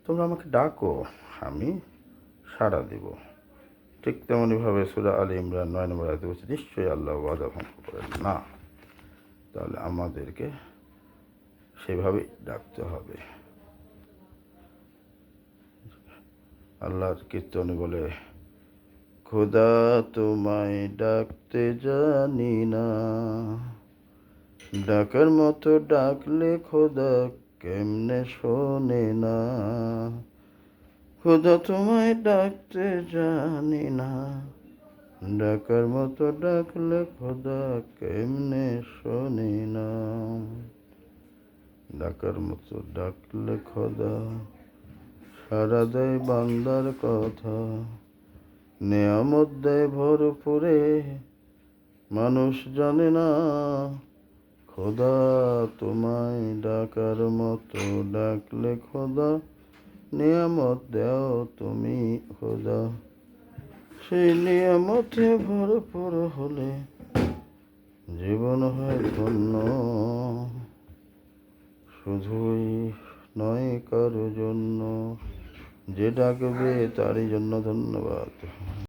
তোমরা আমাকে ডাকো, আমি সাড়া দেব। ঠিক তেমনইভাবে সূরা আলে ইমরান ৯ নম্বর আয়াতে বলছে, নিশ্চয়ই আল্লাহ ওয়াদা ভঙ্গ করেন না। তাহলে আমাদেরকে সেভাবেই ডাকতে হবে। আল্লাহর কীর্তনে বলে, খোদা তোমায় ডাকতে জানি না, ডাকার মতো ডাকলে খোদা কেমনে শোনে না। খোদা তোমায় ডাকতে জানি না, ডাকার মতো ডাকলে খোদা কেমনে শোনে না। ডাকার মতো ডাকলে খোদা সারা দেয় বান্দার কথা, নেয়ামত দেয় ভরপুরে, মানুষ জানে না। খোদা তোমায় ডাকার মতো ডাকলে খোদা নিয়ামত দাও তুমি খোদা। সেই নিয়ামতে ভরপুর হলে জীবন হয় ধন্য, শুধুই নয় কারো জন্য, যে ডাকবে তারই জন্য ধন্যবাদ।